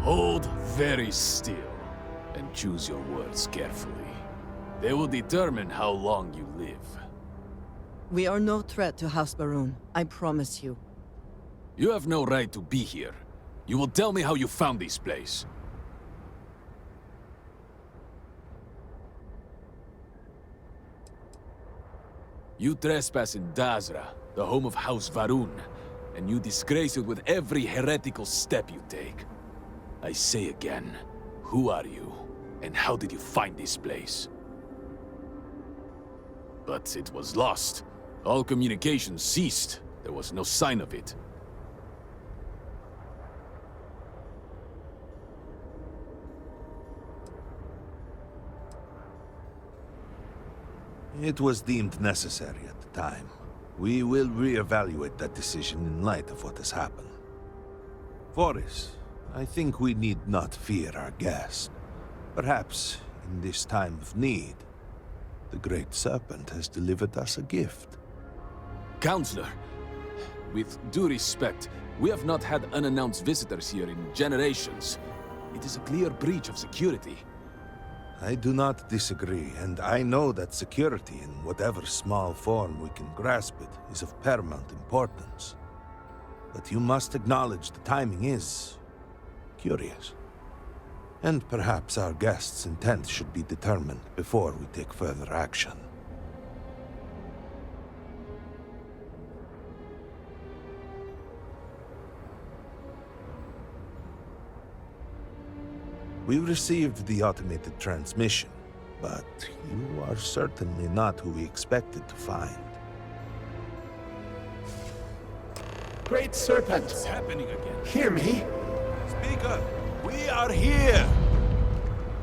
Hold very still, and choose your words carefully. They will determine how long you live. We are no threat to House Baroon, I promise you. You have no right to be here. You will tell me how you found this place. You trespass in Dazra, the home of House Va'ruun, and you disgrace it with every heretical step you take. I say again, who are you, and how did you find this place? But it was lost. All communication ceased. There was no sign of it. It was deemed necessary at the time. We will re-evaluate that decision in light of what has happened. Voris, I think we need not fear our guest. Perhaps, in this time of need, the Great Serpent has delivered us a gift. Counselor, with due respect, we have not had unannounced visitors here in generations. It is a clear breach of security. I do not disagree, and I know that security, in whatever small form we can grasp it, is of paramount importance. But you must acknowledge the timing is curious. And perhaps our guest's intent should be determined before we take further action. We received the automated transmission, but you are certainly not who we expected to find. Great Serpent! What's happening again? Hear me! Speaker, we are here!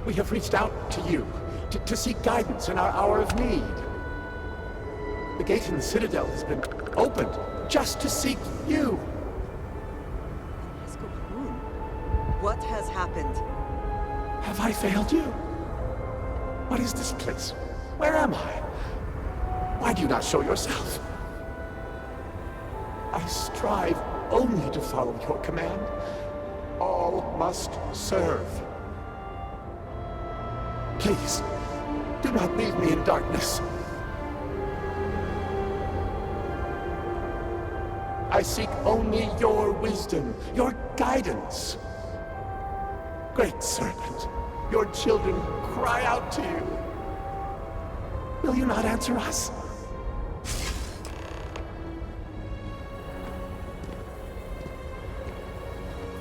We have reached out to you, to seek guidance in our hour of need. The gate in the Citadel has been opened just to seek you. Anasko Baroon, what has happened? Have I failed you? What is this place? Where am I? Why do you not show yourself? I strive only to follow your command. All must serve. Please, do not leave me in darkness. I seek only your wisdom, your guidance. Great Serpent, your children cry out to you. Will you not answer us?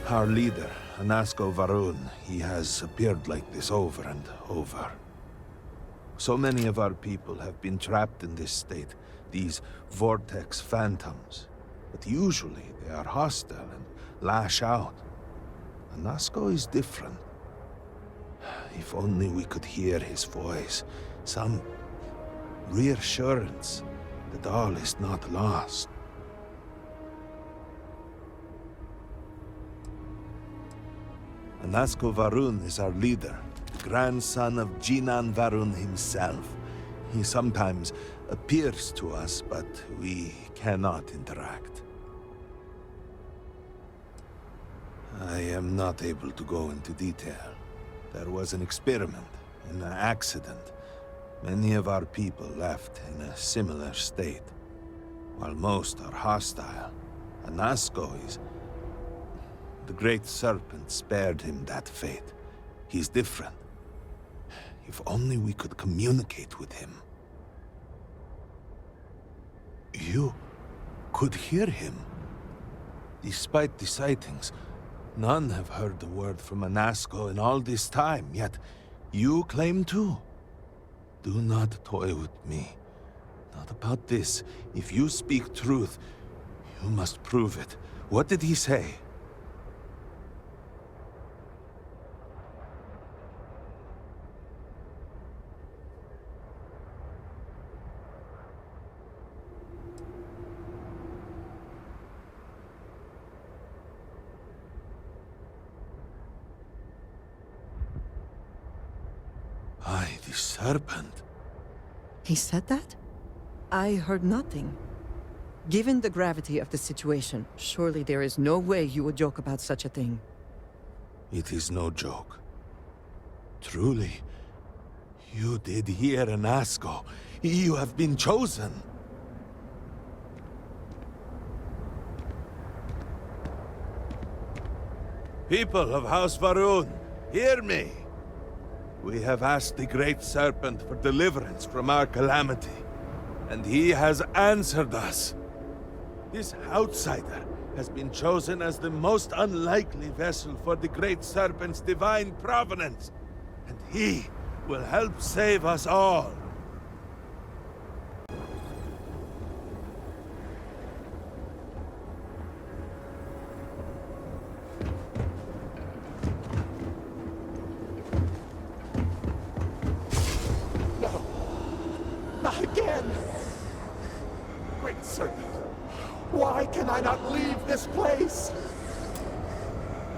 Our leader, Anasko Va'ruun, he has appeared like this over and over. So many of our people have been trapped in this state, these vortex phantoms. But usually they are hostile and lash out. Anasko is different. If only we could hear his voice, some reassurance that all is not lost. Anasko Va'ruun is our leader, the grandson of Jinan Va'ruun himself. He sometimes appears to us, but we cannot interact. I am not able to go into detail. There was an experiment, an accident. Many of our people left in a similar state. While most are hostile, Anasko is... The Great Serpent spared him that fate. He's different. If only we could communicate with him. You could hear him. Despite the sightings, none have heard the word from Anasko in all this time, yet you claim to. Do not toy with me. Not about this. If you speak truth, you must prove it. What did he say? The Serpent. He said that? I heard nothing. Given the gravity of the situation, surely there is no way you would joke about such a thing. It is no joke. Truly, you did hear Anasko. You have been chosen. People of House Va'ruun, hear me. We have asked the Great Serpent for deliverance from our calamity, and he has answered us. This outsider has been chosen as the most unlikely vessel for the Great Serpent's divine providence, and he will help save us all. Not again! Great Serpent, why can I not leave this place?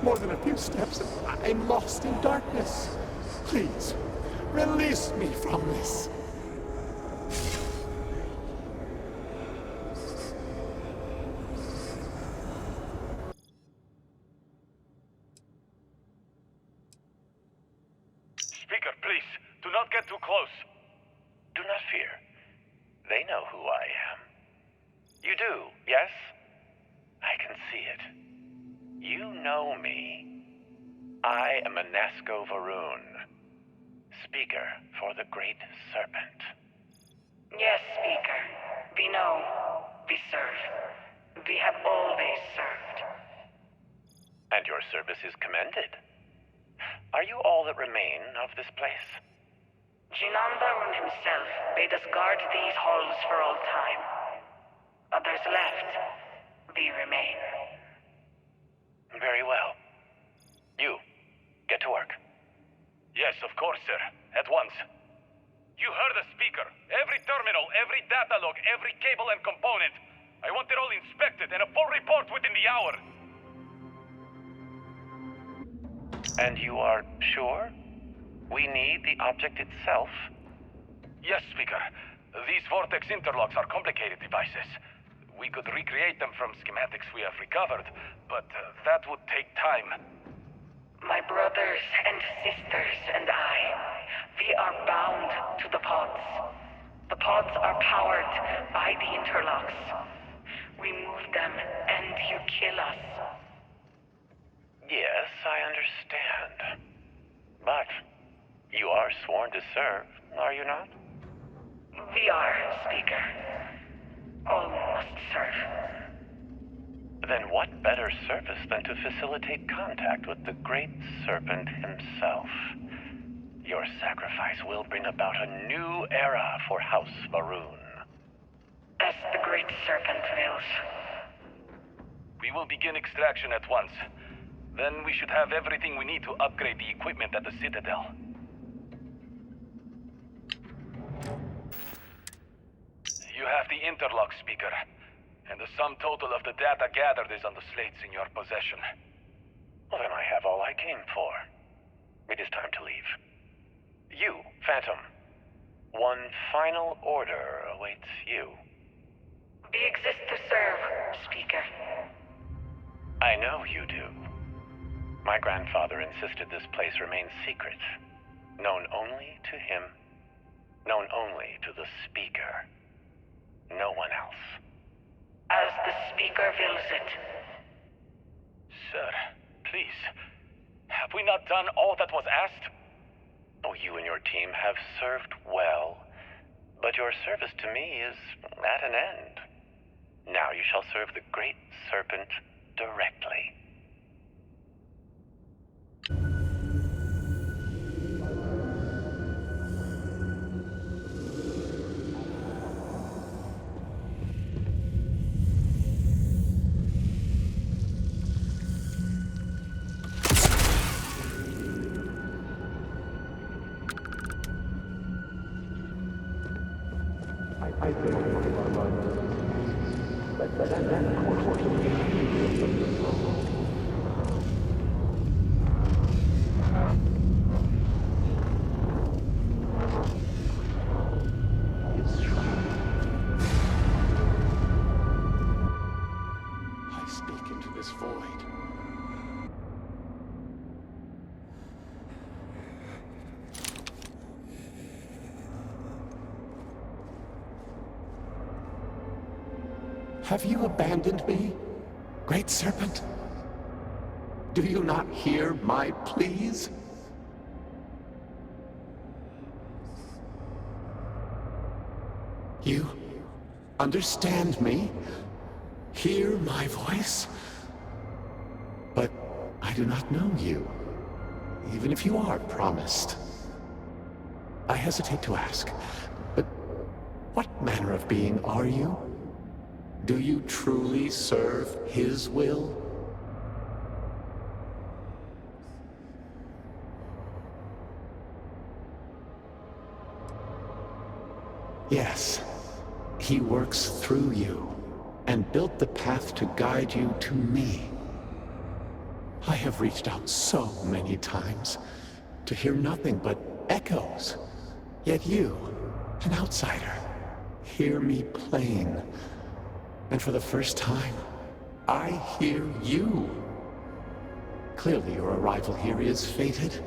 More than a few steps and I'm lost in darkness. Please, release me from this. Speaker, please, do not get too close. Do not fear. They know who I am. You do, yes? I can see it. You know me. I am Anasko Va'ruun, Speaker for the Great Serpent. Yes, Speaker. We know. We serve. We have always served. And your service is commended. Are you all that remain of this place? Jinan Va'ruun himself bade us guard these halls for all time. Others left. We remain. Very well. You, get to work. Yes, of course, sir. At once. You heard the speaker. Every terminal, every data log, every cable and component. I want it all inspected and a full report within the hour. And you are sure? We need the object itself? Yes, Speaker. These vortex interlocks are complicated devices. We could recreate them from schematics we have recovered, but that would take time. My brothers and sisters and I, we are bound to the pods. The pods are powered by the interlocks. We move them and you kill us. Yes, I understand. But you are sworn to serve, are you not? We are, Speaker. All must serve. Then what better service than to facilitate contact with the Great Serpent himself? Your sacrifice will bring about a new era for House Va'ruun. As the Great Serpent wills. We will begin extraction at once. Then we should have everything we need to upgrade the equipment at the Citadel. You have the interlock, Speaker. And the sum total of the data gathered is on the slates in your possession. Well, then I have all I came for. It is time to leave. You, Phantom. One final order awaits you. We exist to serve, Speaker. I know you do. My grandfather insisted this place remain secret. Known only to him. Known only to the Speaker. No one else. As the Speaker wills it. Sir, please. Have we not done all that was asked? Oh, you and your team have served well. But your service to me is at an end. Now you shall serve the Great Serpent directly. I speak into this void. Have you abandoned me, Great Serpent? Do you not hear my pleas? You understand me? Hear my voice? But I do not know you, even if you are promised. I hesitate to ask, but what manner of being are you? Do you truly serve his will? Yes, he works through you and built the path to guide you to me. I have reached out so many times to hear nothing but echoes. Yet you, an outsider, hear me plain. And for the first time, I hear you. Clearly your arrival here is fated.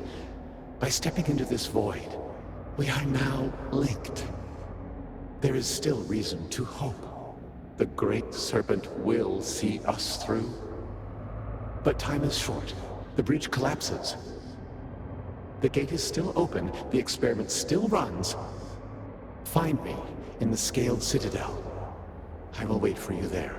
By stepping into this void, we are now linked. There is still reason to hope. The Great Serpent will see us through. But time is short. The breach collapses. The gate is still open. The experiment still runs. Find me in the Scaled Citadel. I will wait for you there.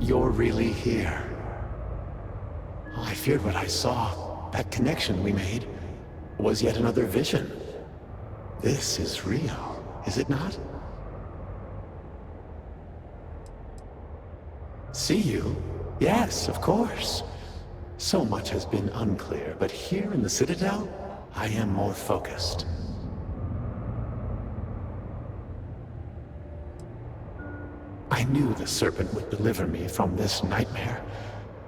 You're really here. I feared what I saw. That connection we made was yet another vision. This is real, is it not? See you? Yes, of course. So much has been unclear, but here in the Citadel, I am more focused. I knew the Serpent would deliver me from this nightmare,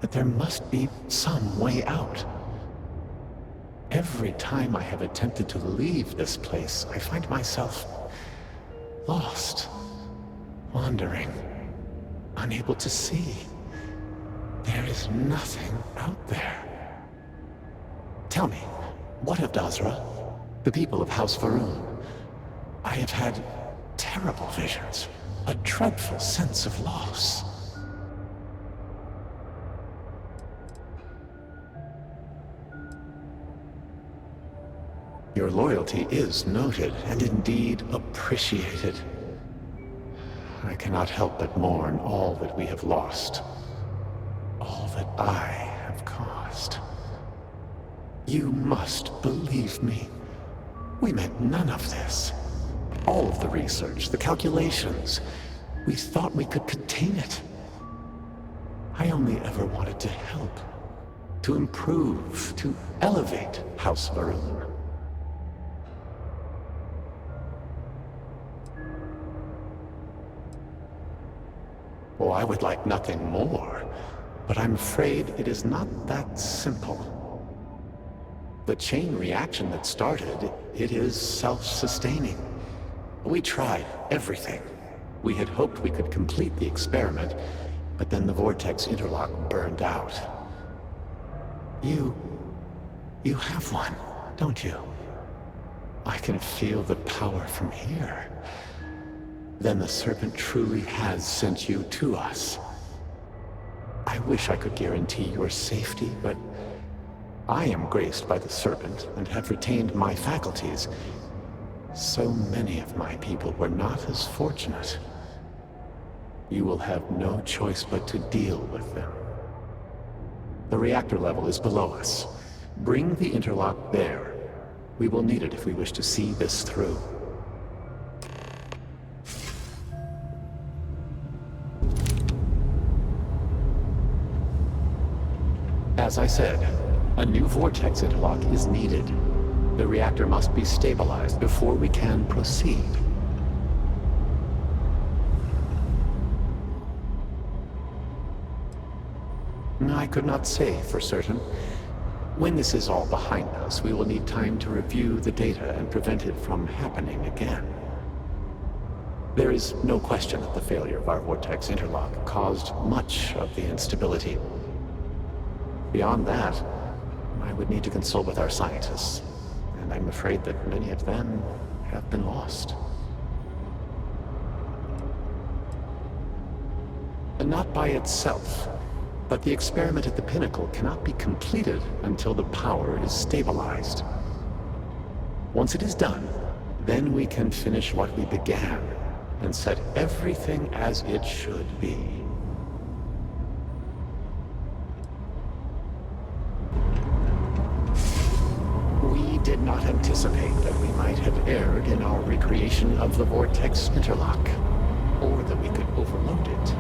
that there must be some way out. Every time I have attempted to leave this place, I find myself lost, wandering, unable to see. There is nothing out there. Tell me, what of Dazra? The people of House Va'ruun? I have had terrible visions, a dreadful sense of loss. Your loyalty is noted, and indeed appreciated. I cannot help but mourn all that we have lost. All that I have caused. You must believe me. We meant none of this. All of the research, the calculations, we thought we could contain it. I only ever wanted to help, to improve, to elevate House Va'ruun. Oh, I would like nothing more, but I'm afraid it is not that simple. The chain reaction that started, it is self-sustaining. We tried everything. We had hoped we could complete the experiment, but then the vortex interlock burned out. You have one, don't you? I can feel the power from here. Then the Serpent truly has sent you to us. I wish I could guarantee your safety, but I am graced by the Serpent and have retained my faculties. So many of my people were not as fortunate. You will have no choice but to deal with them. The reactor level is below us. Bring the interlock there. We will need it if we wish to see this through. As I said, a new vortex interlock is needed. The reactor must be stabilized before we can proceed. I could not say for certain. When this is all behind us, we will need time to review the data and prevent it from happening again. There is no question that the failure of our vortex interlock caused much of the instability. Beyond that, I would need to consult with our scientists, and I'm afraid that many of them have been lost. And not by itself, but the experiment at the pinnacle cannot be completed until the power is stabilized. Once it is done, then we can finish what we began and set everything as it should be. We did not anticipate that we might have erred in our recreation of the vortex interlock, or that we could overload it.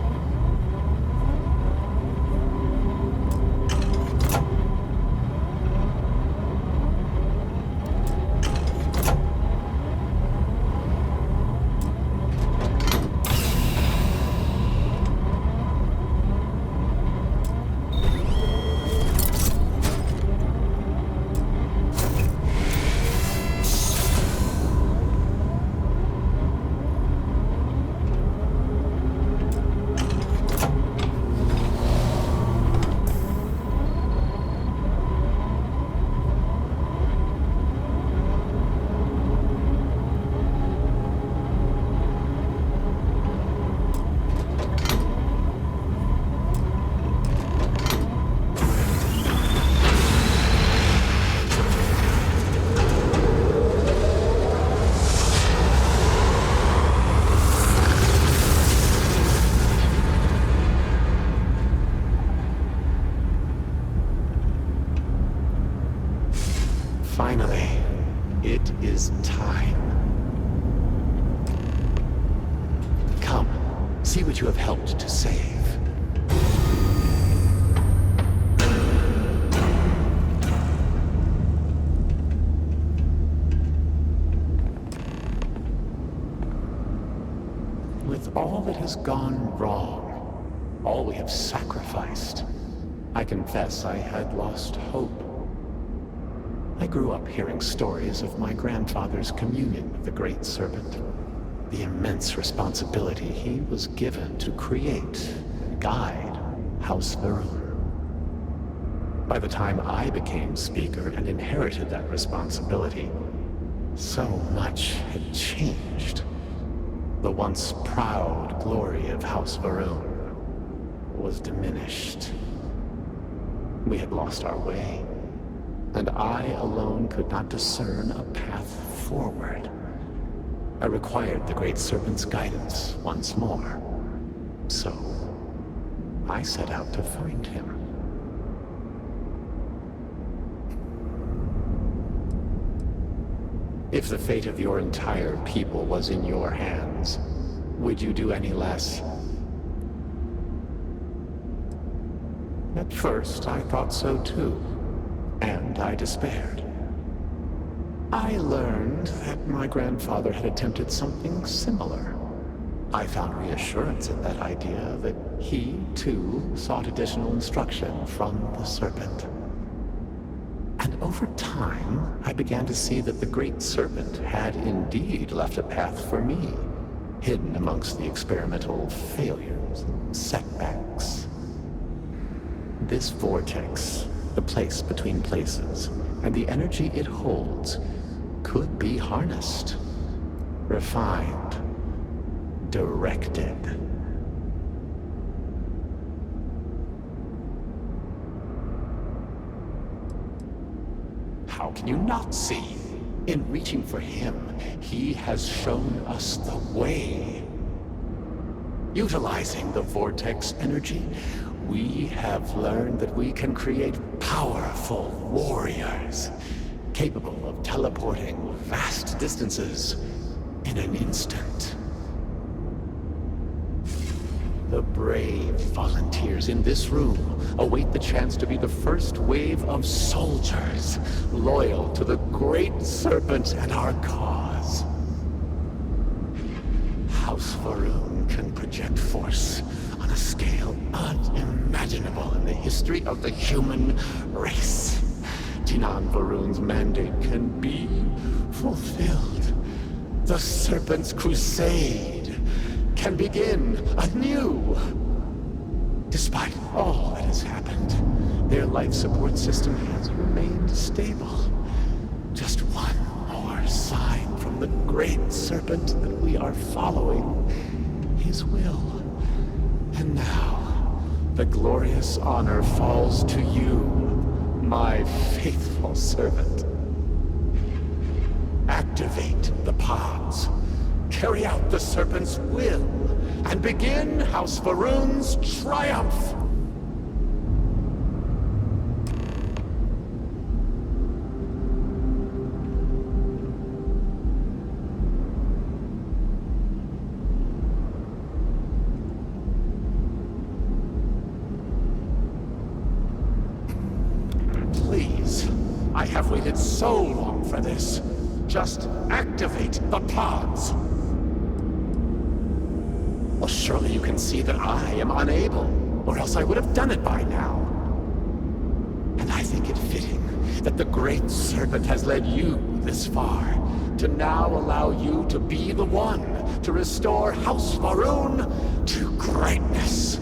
Finally, it is time. Come, see what you have helped to save. With all that has gone wrong, all we have sacrificed, I confess I had lost hope. I grew up hearing stories of my grandfather's communion with the Great Serpent, the immense responsibility he was given to create and guide House Veth'aal. By the time I became Speaker and inherited that responsibility, so much had changed. The once proud glory of House Veth'aal was diminished. We had lost our way, and I alone could not discern a path forward. I required the Great Serpent's guidance once more, so I set out to find him. If the fate of your entire people was in your hands, would you do any less? At first, I thought so too. And I despaired. I learned that my grandfather had attempted something similar. I found reassurance in that idea that he, too, sought additional instruction from the Serpent. And over time, I began to see that the Great Serpent had indeed left a path for me, hidden amongst the experimental failures and setbacks. This vortex, the place between places, and the energy it holds could be harnessed, refined, directed. How can you not see? In reaching for him, he has shown us the way. Utilizing the vortex energy, we have learned that we can create powerful warriors, capable of teleporting vast distances in an instant. The brave volunteers in this room await the chance to be the first wave of soldiers loyal to the Great Serpent and our cause. House Veth'aal can project force on a scale unimaginable in the history of the human race. Tinan Varun's mandate can be fulfilled. The Serpent's crusade can begin anew. Despite all that has happened, their life support system has remained stable. Just one more sign from the great serpent that we are following his will. And now, the glorious honor falls to you, my faithful servant. Activate the pods. Carry out the serpent's will, and begin House Va'ruun's triumph! Please, I have waited so long for this. Just activate the pods. Well, surely you can see that I am unable, or else I would have done it by now. And I think it fitting that the Great Serpent has led you this far, to now allow you to be the one to restore House Va'ruun to greatness.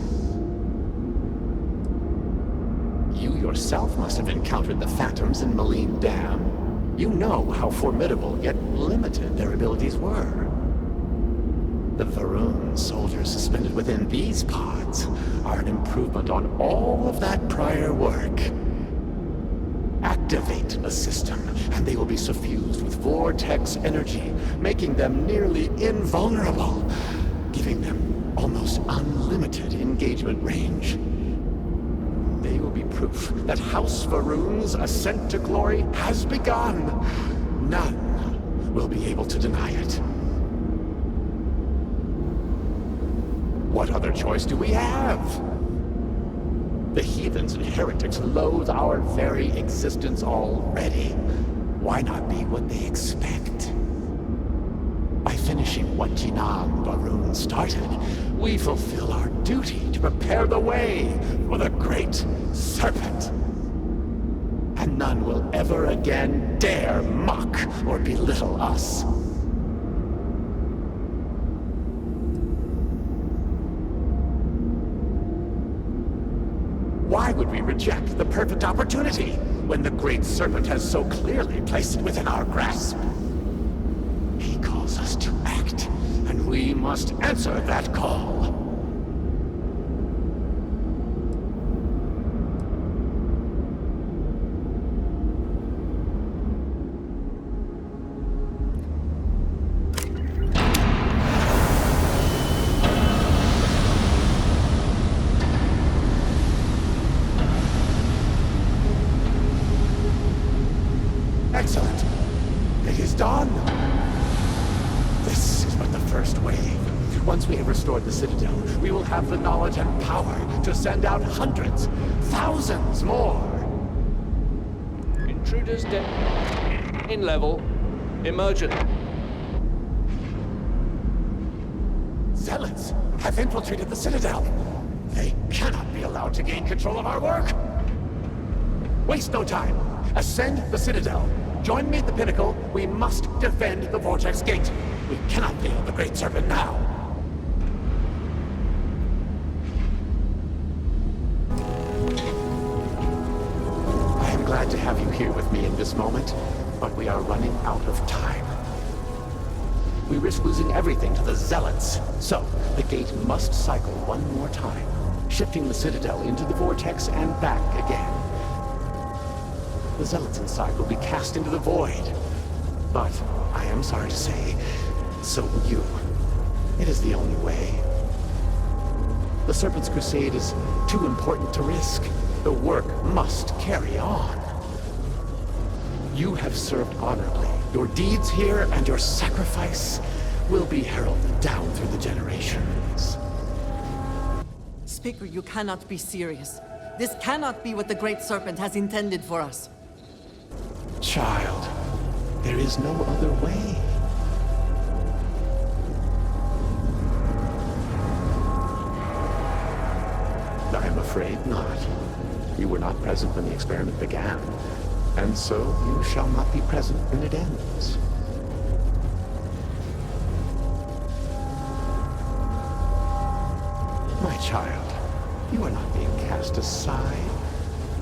You yourself must have encountered the Phantoms in Maleen Dam. You know how formidable yet limited their abilities were. The Va'ruun soldiers suspended within these pods are an improvement on all of that prior work. Activate the system, and they will be suffused with vortex energy, making them nearly invulnerable, giving them almost unlimited engagement range. They will be proof that House Va'ruun's ascent to glory has begun. None will be able to deny it. What other choice do we have? The heathens and heretics loathe our very existence already. Why not be what they expect? By finishing what Jinan Va'ruun started, we fulfill our duty to prepare the way for the Great Serpent. And none will ever again dare mock or belittle us. Why would we reject the perfect opportunity when the Great Serpent has so clearly placed it within our grasp? He calls us to act, and we must answer that call. Excellent. It is done. This is but the first wave. Once we have restored the Citadel, we will have the knowledge and power to send out hundreds, thousands more. Intruders dead. In level. Emergent. Zealots have infiltrated the Citadel. They cannot be allowed to gain control of our work. Waste no time. Ascend the Citadel. Join me at the pinnacle. We must defend the Vortex Gate. We cannot fail the Great Serpent now. I am glad to have you here with me in this moment, but we are running out of time. We risk losing everything to the Zealots, so the gate must cycle one more time, shifting the Citadel into the Vortex and back again. The Zealots inside will be cast into the void. But, I am sorry to say, so will you. It is the only way. The Serpent's Crusade is too important to risk. The work must carry on. You have served honorably. Your deeds here and your sacrifice will be heralded down through the generations. Speaker, you cannot be serious. This cannot be what the Great Serpent has intended for us. Child, there is no other way. I am afraid not. You were not present when the experiment began, and so you shall not be present when it ends. my child. You are not being cast aside.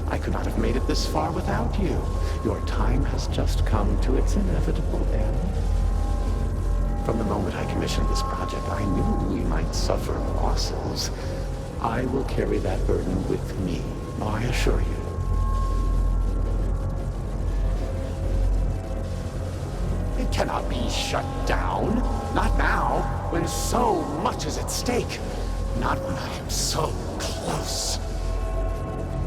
I could not have made it this far without you. Your time has just come to its inevitable end. From the moment I commissioned this project, I knew we might suffer losses. I will carry that burden with me, I assure you. It cannot be shut down. Not now, when so much is at stake. Not when I am so close.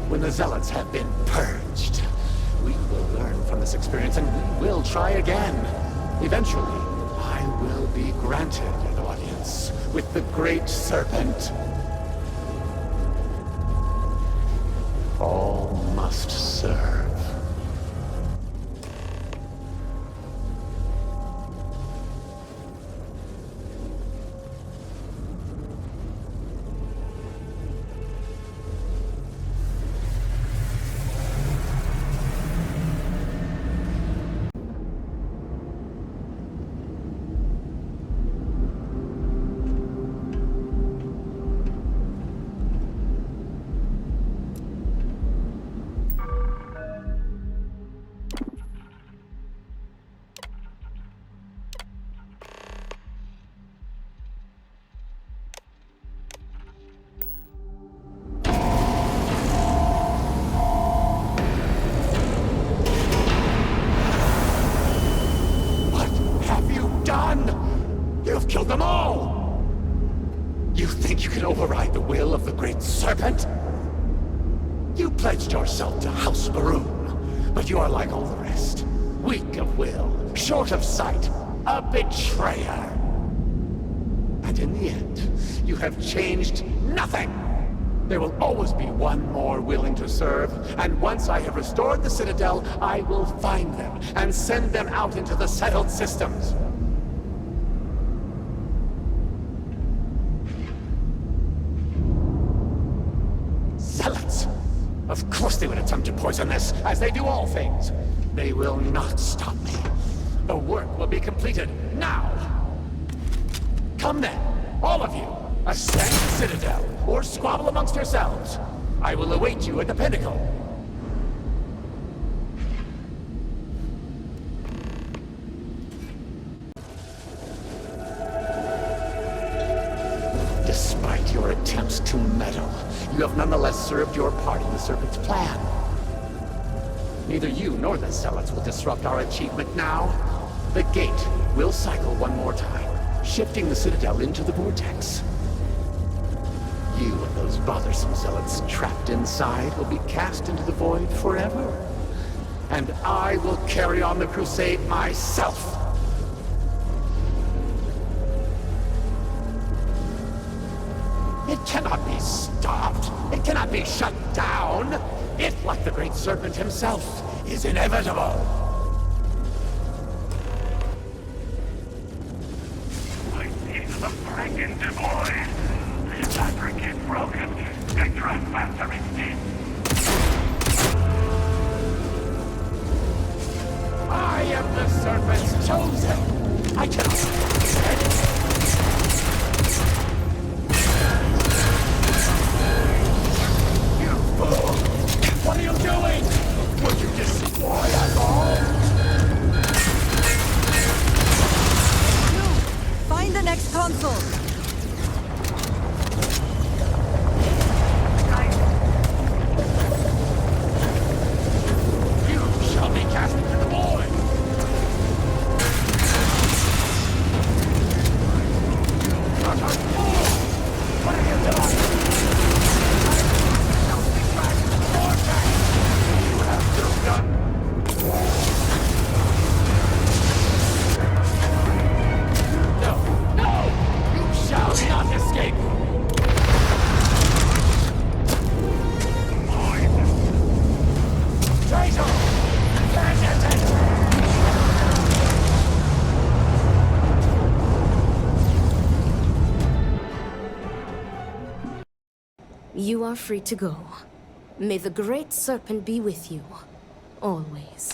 When the Zealots have been purged, we will learn from this experience and we will try again. Eventually, I will be granted an audience with the Great Serpent. All must serve. Killed them all! You think you can override the will of the Great Serpent? You pledged yourself to House Va'ruun, but you are like all the rest. Weak of will, short of sight, a betrayer. And in the end, you have changed nothing! There will always be one more willing to serve, and once I have restored the Citadel, I will find them and send them out into the settled systems. Zealots! Of course they would attempt to poison this, as they do all things. They will not stop me. The work will be completed now! Come then, all of you, ascend the Citadel, or squabble amongst yourselves. I will await you at the pinnacle. Despite your attempts to meddle, you have nonetheless served your part in the Serpent's plan. Neither you nor the Zealots will disrupt our achievement now. The gate will cycle one more time, shifting the Citadel into the vortex. You and those bothersome Zealots trapped inside will be cast into the void forever. And I will carry on the crusade myself. It cannot be stopped. It cannot be shut down. It, like the Great Serpent himself, is inevitable. I see the break-in devoid. The fabric is broken. The trespasser is dead. I am the Serpent's chosen. I cannot. What are you doing? Would you destroy us all? Find the next console! You shall be cast into the void! Not a fool! What have you done? You are free to go. May the Great Serpent be with you, always.